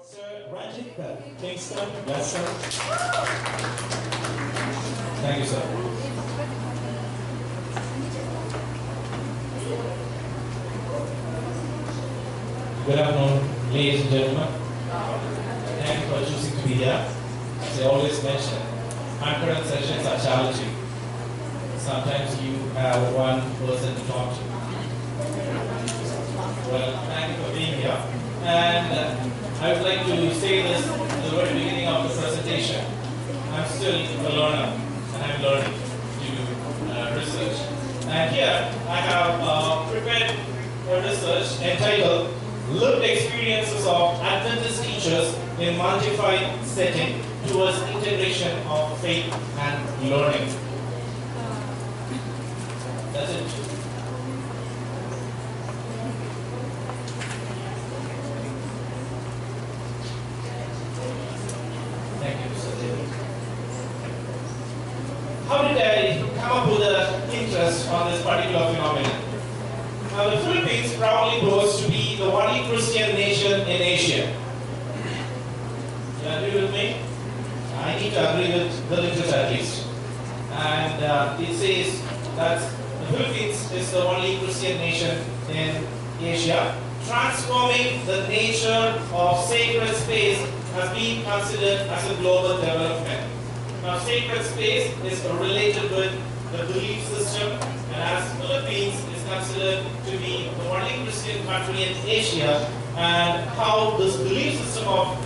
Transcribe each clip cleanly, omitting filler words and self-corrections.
Sir Kingston, Gladstone. Thank you, sir. Good afternoon, ladies and gentlemen. Thank you for choosing to be here. As I always mention, concurrent sessions are challenging. Sometimes you have one person to talk to. Well, thank you for being here. And I would like to say this at the very beginning of the presentation. I'm still a learner, and I'm learning to do research. And here I have prepared a research entitled Lived Experiences of Adventist Teachers in Multified Setting Towards Integration of Faith and Learning. That's it. Thank you, Mr. David. How did I come up with an interest on this particular phenomenon? Now, the Philippines proudly boasts to be the only Christian nation in Asia. You agree with me? I need to agree with the literature at least. And it says that the Philippines is the only Christian nation in Asia. Transforming the nature of sacred space has been considered as a global development. Now, sacred space is related with the belief system, and as Philippines is considered to be the only Christian country in Asia, and how this belief system of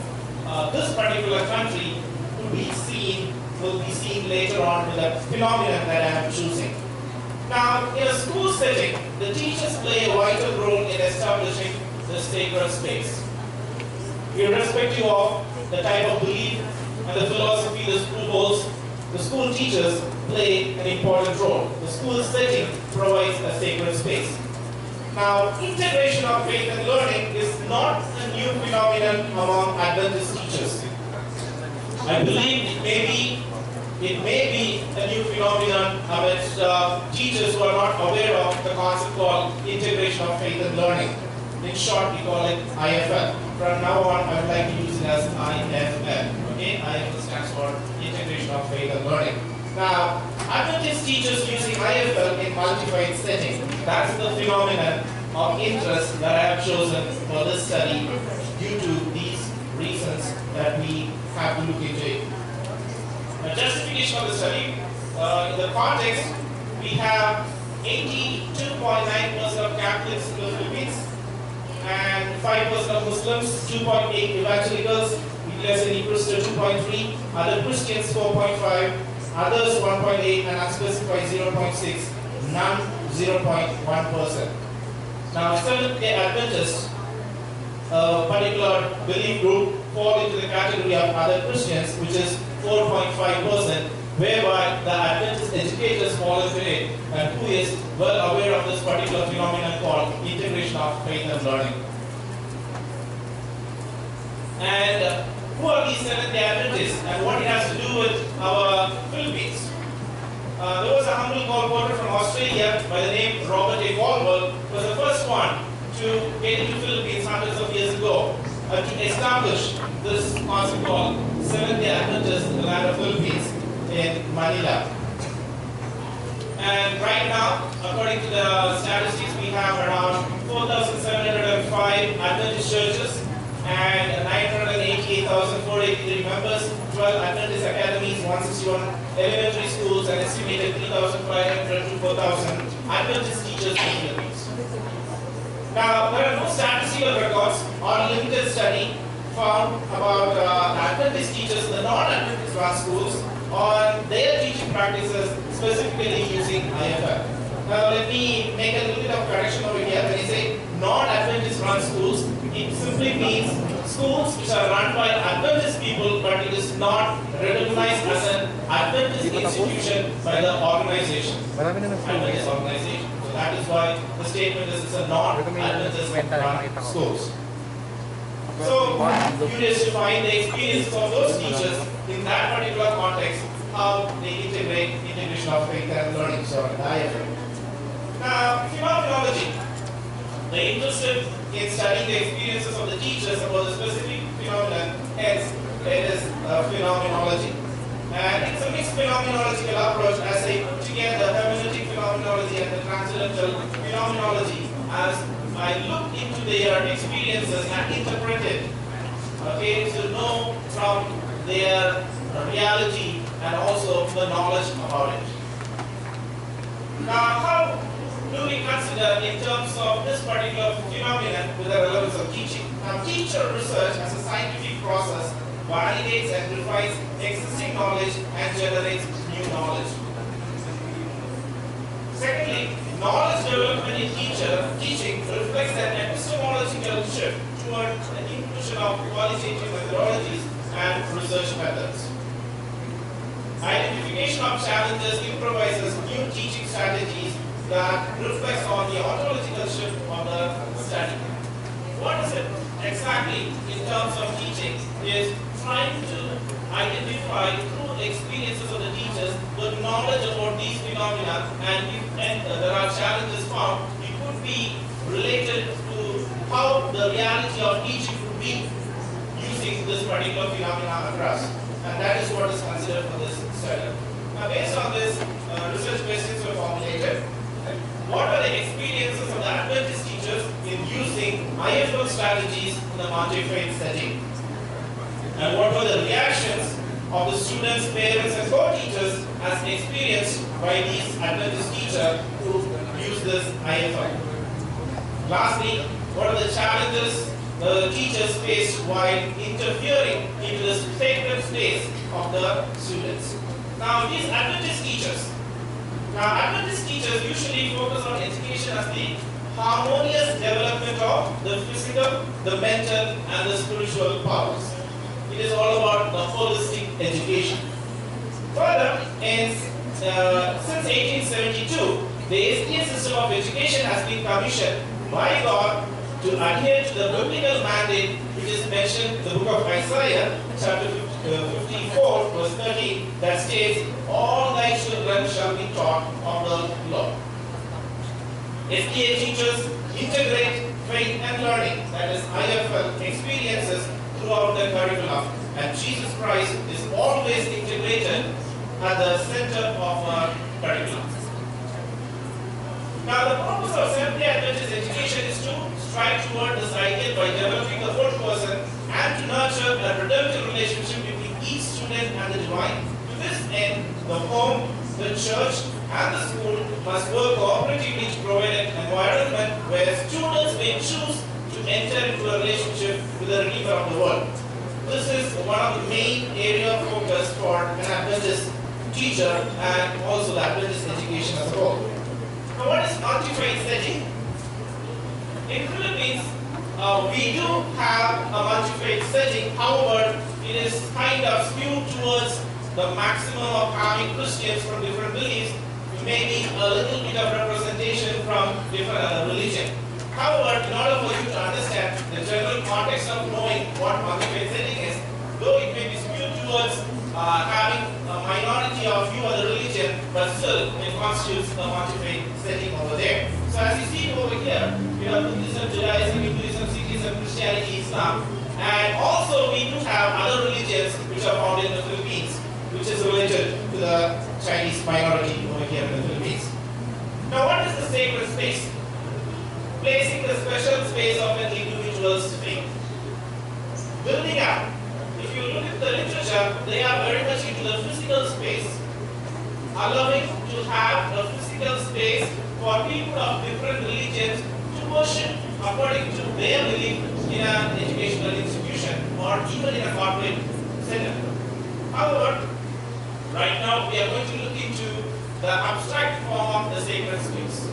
this particular country will be seen later on with the phenomenon that I am choosing. Now, in a school setting, the teachers play a vital role in establishing the sacred space. Irrespective of the type of belief and the philosophy the school holds, the school teachers play an important role. The school setting provides a sacred space. Now, integration of faith and learning is not a new phenomenon among Adventist teachers. I believe it may be a new phenomenon amongst teachers who are not aware of the concept called integration of faith and learning. In short, we call it IFL. From now on, I would like to use it as IFL. Okay, IFL stands for integration of faith and learning. Now, Adventist teachers using IFL in multified setting. That's the phenomenon of interest that I have chosen for this study due to these reasons that we have to look into it. The justification of the study, in the context, we have 82.9% of Catholics in the Philippines and 5% of Muslims, 2.8 evangelicals, Ecclesiastic Christian 2.3, other Christians 4.5, others 1.8, and unspecified 0.6, none 0.1%. Now, Seventh-day Adventists, a particular belief group, fall into the category of other Christians, which is 4.5%, whereby the Adventist educators fall into it, and who is well aware of this particular phenomenon called integration of faith and learning. And who are these Seventh-day Adventists, and what it has to do with our Philippines? There was a humble call from Australia by the name Robert A. Caldwell, who was the first one to get into Philippines hundreds of years ago to establish this concept called Seventh-day Adventists in the land of Philippines in Manila. And right now, according to the statistics, we have around 4,705 Adventist churches and 988,483 members, 12 Adventist academies, 161 elementary schools, and estimated 3,500 to 4,000 Adventist teachers in the Philippines. Now, there are no statistical records or limited study found about Adventist teachers in the non-Adventist run schools on their teaching practices, specifically using IFL. Now, let me make a little bit of correction over here. When I say non-Adventist run schools, it simply means schools which are run by Adventist people, but it is not recognized as an Adventist institution by the organization. Adventist organization. So that is why the statement is it's a non-Adventist run schools. So, curious to find the experiences of those teachers in that particular context, how they integrate integration of faith and learning, so the IFL. Now, phenomenology. They're interested in studying the experiences of the teachers about the specific phenomenon, hence it is phenomenology. And it's a mixed phenomenological approach as they put together hermeneutic phenomenology and the transcendental phenomenology as I look into their experiences and interpret it, okay, to know from their reality and also the knowledge about it. Now, how do we consider in terms of this particular phenomenon with the relevance of teaching? Now, teacher research as a scientific process validates and refines existing knowledge and generates new knowledge. Secondly, knowledge development in teaching reflects an epistemological shift toward the inclusion of qualitative methodologies and research methods. Identification of challenges improvises new teaching strategies that reflects on the ontological shift of the study. What is it exactly in terms of teaching is trying to identify through experiences of the teachers the knowledge about these phenomena, and if there are challenges found, it could be related to how the reality of teaching could be using this particular phenomena across. And that is what is considered for this study. Now, based on this, research questions were formulated. What are the experiences of the Adventist teachers in using IFL strategies in the Montefiore setting? And what were the reactions of the students, parents, and co-teachers as experienced by these Adventist teachers who use this IFL? Lastly, what are the challenges the teachers faced while interfering into the sacred space of the students? Now, these Adventist teachers usually focus on education as the harmonious development of the physical, the mental, and the spiritual powers. It is all about the holistic education. Further, since 1872, the SDA system of education has been commissioned by God to adhere to the biblical mandate which is mentioned in the book of Isaiah, chapter 54, verse 13, that states, "All thy children shall be taught of the Lord." SDA teachers integrate faith and learning, that is IFL experiences, throughout the curriculum, and Jesus Christ is always integrated at the center of our curriculum. Now, the purpose of Seventh-day Adventist education is to strive toward this ideal by developing the whole person and to nurture a redemptive relationship between each student and the divine. To this end, the home, the church, and the school must work cooperatively to provide an environment where students may choose to enter into a relationship with the Redeemer of the world. This is one of the main area of focus for an Adventist teacher and also the Adventist education as a whole. Now, what is Montefiore setting? In Philippines, we do have a Montefiore setting. However, it is kind of skewed towards the maximum of having Christians from different beliefs, maybe a little bit of representation from different religion. However, in order for you to understand the general context of knowing what Montefiore setting is, though it may be skewed towards having a minority of few other religion, but still it constitutes the Montefiore setting over there. So as you see over here, we have Buddhism, Judaism, Hinduism, Sikhism, Christianity, Islam, and also we do have other religions which are found in the Philippines, which is related to the Chinese minority over here in the Philippines. Now, what is the sacred space? Placing the special space of an individual's faith. Building up. If you look at the literature, they are very much into the physical space, allowing to have a physical space for people of different religions to worship according to their belief in an educational institution or even in a corporate setup. However, right now we are going to look into the abstract form of the sacred space.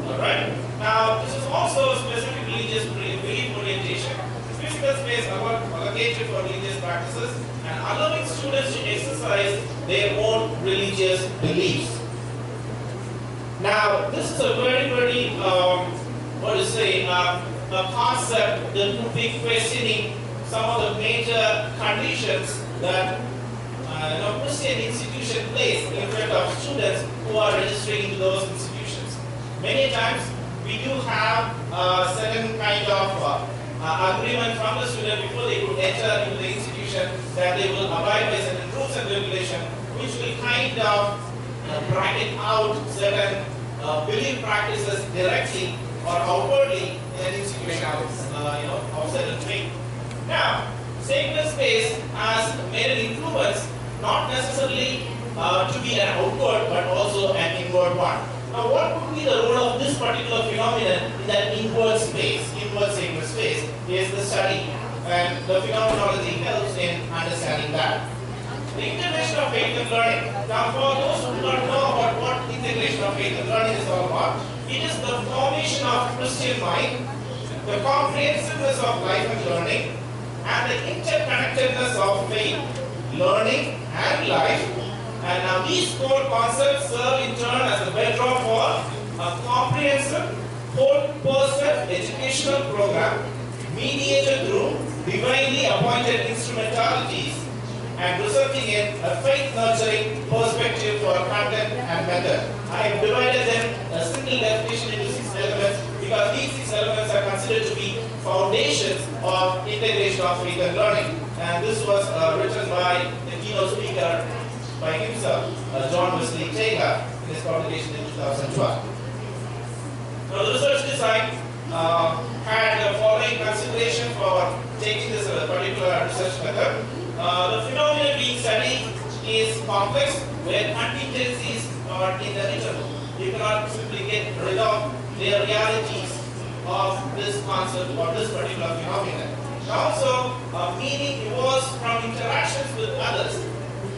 Alright? Now, this is also a specific religious belief orientation. Physical space allocated for religious practices and allowing students to exercise their own religious beliefs. Now, this is a very, a concept that would be questioning some of the major conditions that Christian institution place in front of students who are registering into those institutions. Many times, we do have certain kind of agreement from the student before they could enter into the institution that they will abide by certain rules and regulations, which will kind of bracket out certain belief practices directly or outwardly in an institution of certain faith. Now, sacred space has made an influence, not necessarily to be an outward but also an inward one. Now, what would be the role of this particular phenomenon in that inward space, inward sacred space, is the study, and the phenomenology helps in understanding that. The integration of faith and learning. Now, for those who do not know about what integration of faith and learning is all about, it is the formation of Christian mind, the comprehensiveness of life and learning, and the interconnectedness of faith, learning, and life. And now these core concepts serve in turn as a bedrock for a comprehensive, whole-person educational program mediated through divinely appointed instrumentalities and resulting in a faith-nurturing perspective for content and method. I have divided them a single definition into 6 elements because these 6 elements are considered to be foundations of integration of faith and learning. And this was written by the keynote speaker by himself, John Wesley Taylor, in his publication in 2012. Now, the research design had the following consideration for taking this particular research method. The phenomenon being studied is complex, where contingencies are inevitable. You cannot simply get rid of the realities of this concept or this particular phenomenon. Also, meaning evolves from interactions with others.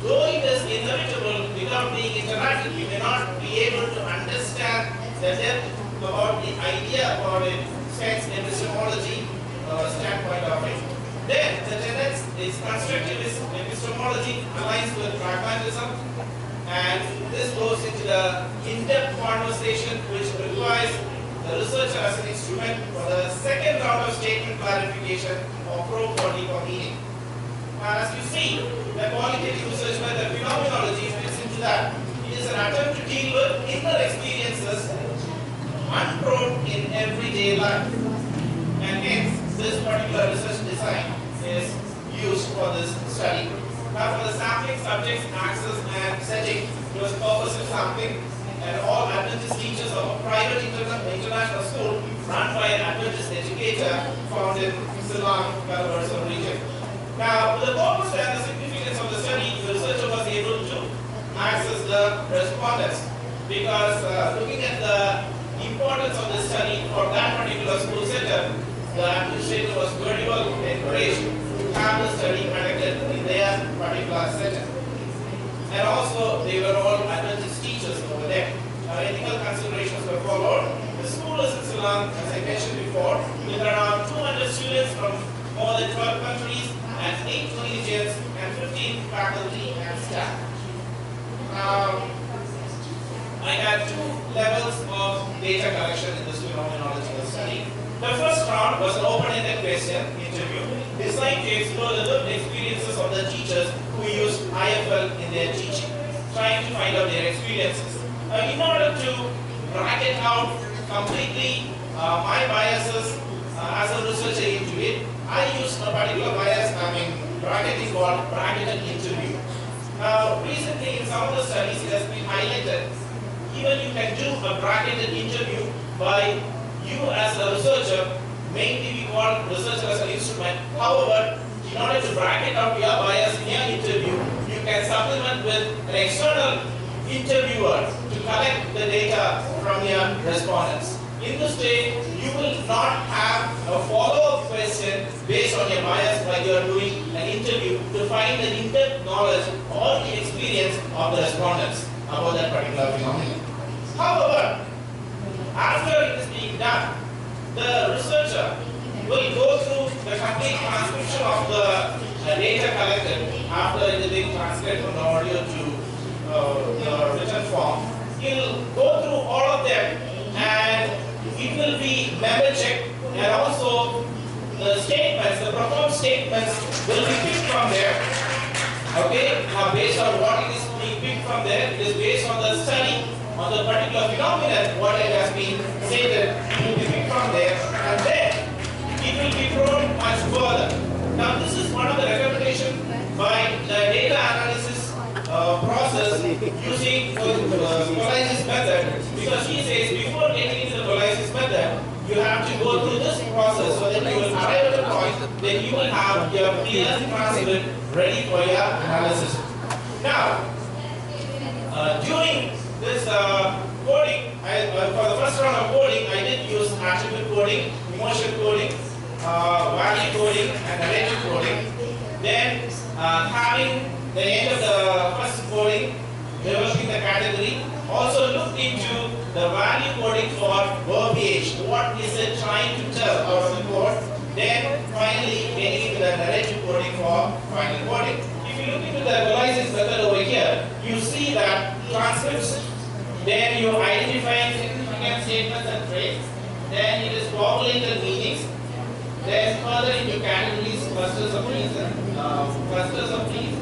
Though it is inevitable, without being interacted, you may not be able to understand the depth about the idea about it, sense epistemology standpoint of it. Then the tenets is constructivist epistemology aligns with pragmatism, and this goes into the in-depth conversation which requires the researcher as an instrument for the second round of statement clarification or probe for deeper meaning. As you see, the qualitative research method phenomenology fits into that. It is an attempt to deal with inner experiences unprobed in everyday life. And hence, this particular research design is used for this study. Now, for the sampling subjects, access, and setting, it was purposive sampling, and all Adventist teachers of a private international school run by an Adventist educator found in Ceylon, Calabarzon region. Now, for the purpose and the significance of the study, the researcher was able to access the respondents because looking at the importance of the study for that particular school setup, the administrator was very well encouraged to have the study conducted in their particular setup. And also, they were all Adventist teachers over there. Ethical considerations were followed. The school is in Ceylon, as I mentioned before, with around 200 students from more than 12 countries and 8 religions and 15 faculty and staff. I had 2 levels of data collection in this phenomenological study. The first round was an open-ended question interview designed to explore the lived experiences of the teachers who used IFL in their teaching, trying to find out their experiences. In order to bracket out completely my biases as a researcher into it, I used a particular bias, bracketing called bracketed interview. Now, recently in some of the studies it has been highlighted, even you can do a bracketed interview by you as a researcher, mainly we call researcher as an instrument. However, in order to bracket out your bias in your interview, you can supplement with an external interviewer to collect the data from your respondents. In this way, you will not have a follow-up question based on your bias while you are doing an interview to find the in-depth knowledge or the experience of the respondents about that particular phenomenon. However, after it is being done, the researcher will go through the complete transcription of the data collected after it is being transcribed from the audio to the written form. He will go through all of them and it will be member checked, and also the statements, the proposed statements will be picked from there. Okay, now based on what it is being picked from there, it is based on the study on of the particular phenomenon, what it has been stated, it will be picked from there, and then it will be thrown much further. Now, this is one of the recommendations by the data analysis process using Qualitative method, because he says before getting into the Qualitative method, you have to go through this process so that you will arrive at a point that you will have your clear transcript ready for your analysis. Now, during this coding, for the first round of coding, I did use attribute coding, emotion coding, value coding, and narrative coding. Then, having the end of the first coding, developing the category, also looked into the value coding for verbiage. What is it trying to tell out of the code? Then finally getting into the narrative coding for final coding. If you look into the Qualitative method over here, you see that transcripts, then you identify significant statements and traits, then it is populated meanings, then further into categories, clusters of trees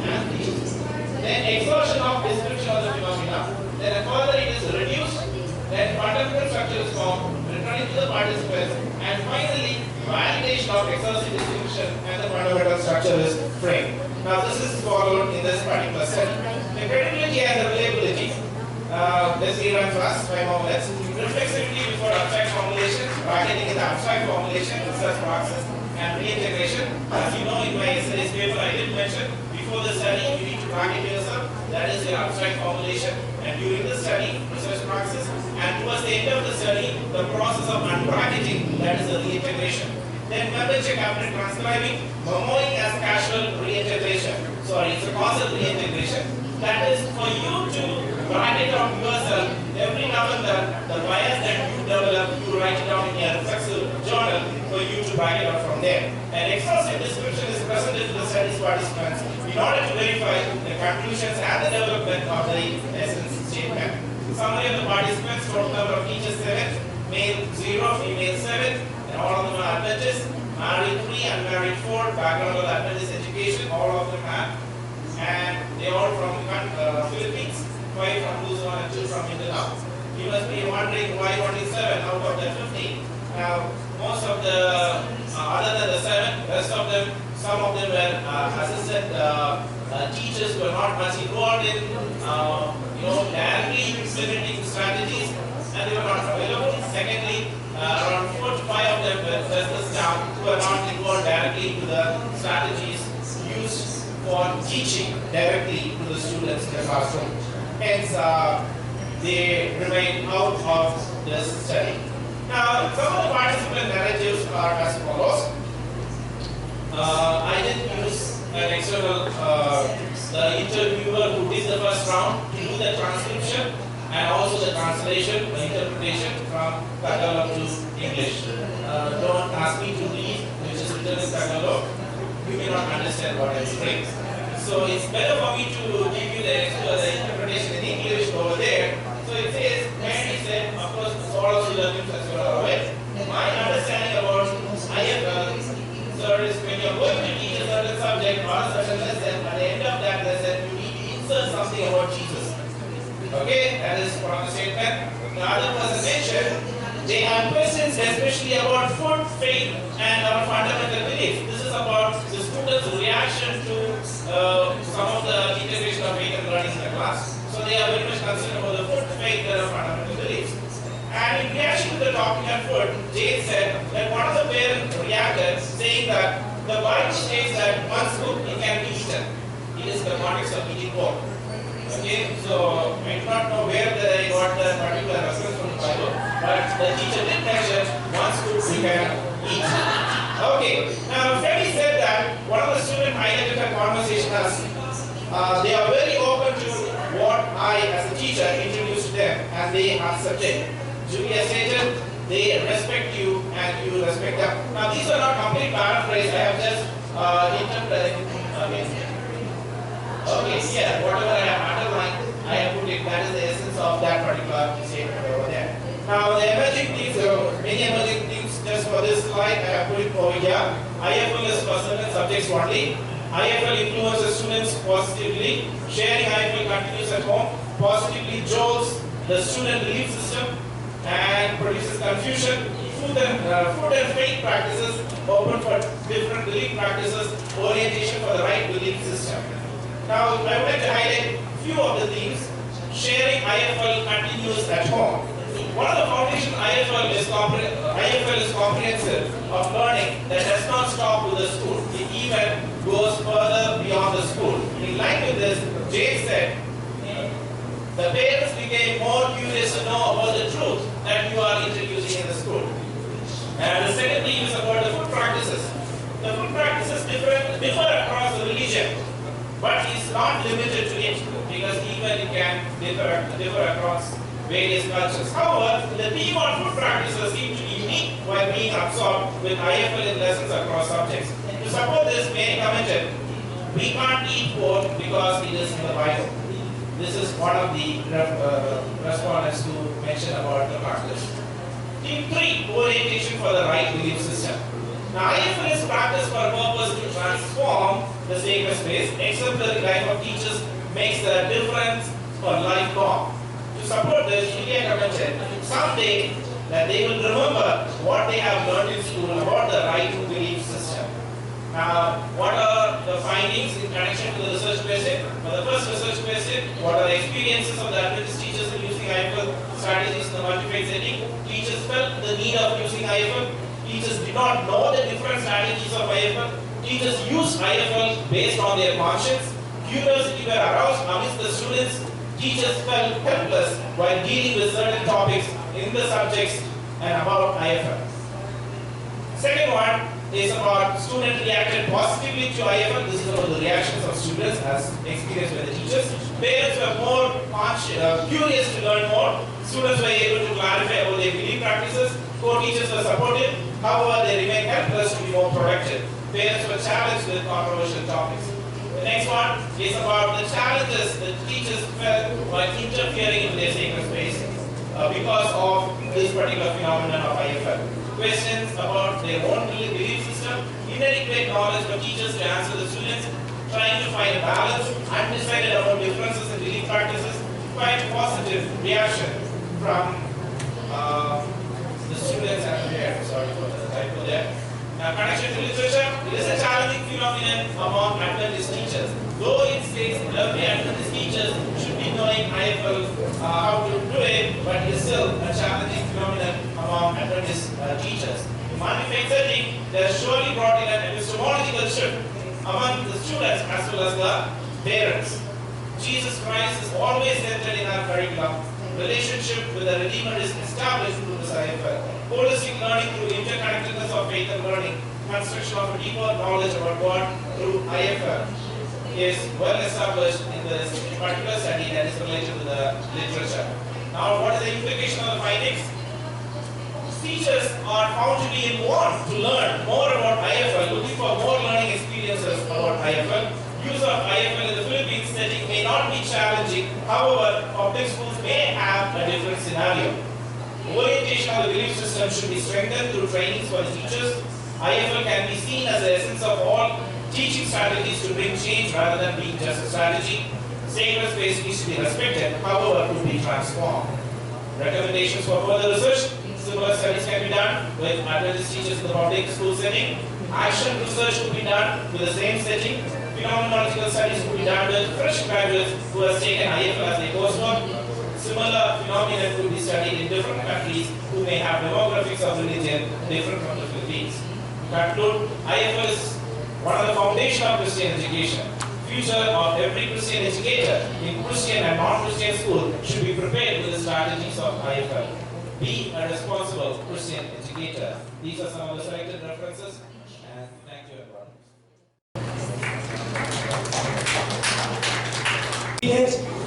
and themes, then exhaustion of description of the phenomena, then further it is reduced, then fundamental structure is formed, returning to the participants, and finally validation of exhaustive description and the fundamental structure is framed. Now this is followed in this particular study. The credibility and the reliability, let's see run fast, 5 more minutes. Reflexivity before abstract formulation, bracketing in the abstract formulation, research process, and reintegration. As you know, in my essays paper I did mention, before the study you need to bracket yourself, that is your abstract formulation, and during the study, research process, and towards the end of the study, the process of unbracketing, that is the reintegration. Then member check after transcribing, memoing as casual reintegration. Sorry, it's a causal reintegration. That is for you to bracket out yourself every now and then, the bias that you develop, you write it down in your reflexive journal for you to bracket out from there. An exhaustive description is presented to the study's participants in order to verify the conclusions and the development of the essence statement. Summary of the participants: total number of teachers 7, male 0, female 7, and all of them are Adventist, married 3, unmarried 4, background of Adventist education, all of them have, and they are all from Philippines, 5 from Luzon and 2 from Mindanao. You must be wondering why only 7 out of the 15. Now, most of the, other than the 7, rest of them, some of them were, as I said, teachers were not much involved in, directly implementing strategies, and they were not available. Secondly, around 4 to 5 of them were just the staff who were not involved directly into the strategies used for teaching directly to the students in the classroom. Hence, they remain out of this study. Now, some of the participant narratives are as follows. I did use an external, the interviewer who did the first round to do the transcription and also the translation, the interpretation from Tagalog to English. Don't ask me to read, which is written in Tagalog. You cannot understand what I'm saying. So it's better for me to give you the interpretation in English over there. So it says, Mary said, of course, all of the learnings as you are aware. My understanding about IFL, sir, is when you're going to teach a certain subject or a certain lesson, at the end of that lesson, you need to insert something about Jesus. Okay, that is one of the statement. The other person mentioned, they have questions especially about food, faith, and our fundamental beliefs. This is about the students' reaction to some of the integration of faith and learning in the class. So they are very much concerned about the food, faith, and our fundamental beliefs. And in reaction to the topic on food, Jane said that one of the parents reacted saying that the Bible states that once cooked, it can be eaten. It is the context of eating pork. Okay, so I do not know where they got the particular reference from the Bible, but the teacher did mention once cooked, we can eat. Okay, now Freddy said that one of the students highlighted a conversation as they are very open to what I, as a teacher, introduced to them, and they accept it. Julia stated, they respect you and you respect them. Now these are not complete paraphrase, I have just interpreted. Okay, yeah, whatever I have underlined, I have put it, that is the essence of that particular statement over there. Now the emerging things, many emerging things, just for this slide, I have put it over here. IFL is for certain subjects only. IFL influences students positively. Sharing IFL continues at home. Positively jolts the student belief system and produces confusion. Food and faith practices open for different belief practices, orientation for the right belief system. Now, I would like to highlight a few of the themes. Sharing IFL continues at home. One of the foundations IFL is comprehensive of learning that does not stop with the school. It even goes further beyond the school. In line with this, James said, the parents became more curious to know about the truth that you are introducing in the school. And the second theme is about the food practices. The food practices differ across the religion, but is not limited to it, because even it can differ across various cultures. However, the theme on food practices seem to be unique while being absorbed with IFL in lessons across subjects. To support this, Mary commented, we can't eat pork because it is in the Bible. This is one of the respondents who mentioned about the practice. Theme 3, orientation for the right belief system. Now, IFL is practiced for a purpose to transform the sacred space. Exemplary life of teachers makes the difference for lifelong. To support this, Lear commented, someday that they will remember what they have learned in school about the right belief system. Now, what are the findings in connection to the research question? For the first research question, what are the experiences of the Adventist teachers in using IFL strategies in the multi-faith setting? Teachers felt the need of using IFL. Teachers did not know the different strategies of IFL. Teachers used IFL based on their conscience. Curiosity were aroused amidst the students. Teachers felt helpless while dealing with certain topics in the subjects and about IFL. Second one is about students reacted positively to IFL. This is about the reactions of students as experienced by the teachers. Parents were more curious to learn more. Students were able to clarify about their belief practices. Co-teachers were supportive. However, they remained helpless to be more productive. Parents were challenged with controversial topics. The next one is about the challenges that teachers felt while interfering in their sacred space because of this particular phenomenon of IFL. Questions about their own belief system, inadequate knowledge for teachers to answer the students, trying to find a balance, undecided about differences in belief practices, quite positive reaction from the students and the parents. Sorry for the typo there. Now, connection to literature, it is a challenging phenomenon among Adventist teachers. Though it states every Adventist teachers should be knowing IFL, how to do it, but it is still a challenging phenomenon among Adventist teachers. In multi-faith setting, they are surely brought in an epistemological shift among the students as well as the parents. Jesus Christ is always centered in our curriculum. Relationship with the Redeemer is established through this IFL. Holistic learning through interconnectedness of faith and learning, construction of a deeper knowledge about God through IFL is well established in this particular study that is related to the literature. Now, what is the implication of the findings? Teachers are found to be involved to learn more about IFL, looking for more learning experiences about IFL. Use of IFL in the Philippines setting may not be challenging. However, public schools may have a different scenario. Orientation of the belief system should be strengthened through trainings for the teachers. IFL can be seen as the essence of all teaching strategies to bring change rather than being just a strategy. Sacred space needs to be respected, however, to be transformed. Recommendations for further research. Similar studies can be done with Adventist teachers in the public school setting. Action research could be done with the same setting. Phenomenological studies could be done with fresh graduates who have taken IFL as their coursework. Similar phenomena could be studied in different countries who may have demographics of religion different from the Philippines. To conclude, IFL is one of the foundations of Christian education. Future of every Christian educator in Christian and non-Christian school should be prepared with the strategies of IFL. Be a responsible Christian educator. These are some of the selected references, and thank you everyone.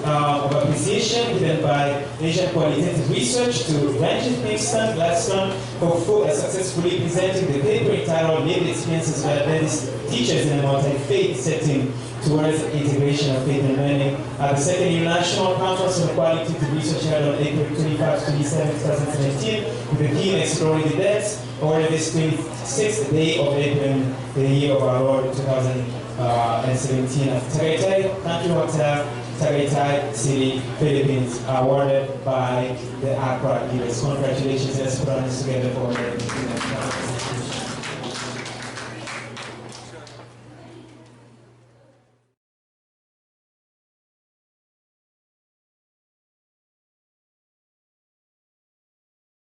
Of appreciation given by Asian Qualitative Research to Adventist, Gladstone for successfully presenting the paper entitled Lived Experiences of Adventist Teachers in a Multi-Faith Setting Towards Integration of Faith and Learning at the Second International Conference on Qualitative Research held on April 25-27, 2017 with the theme Exploring the Depths, or this 26th day of April, the year of our Lord 2017 at Tagaytay Country Hotel, Tagaytay City, Philippines, awarded by the Accra US. Congratulations, let's put our hands together for them.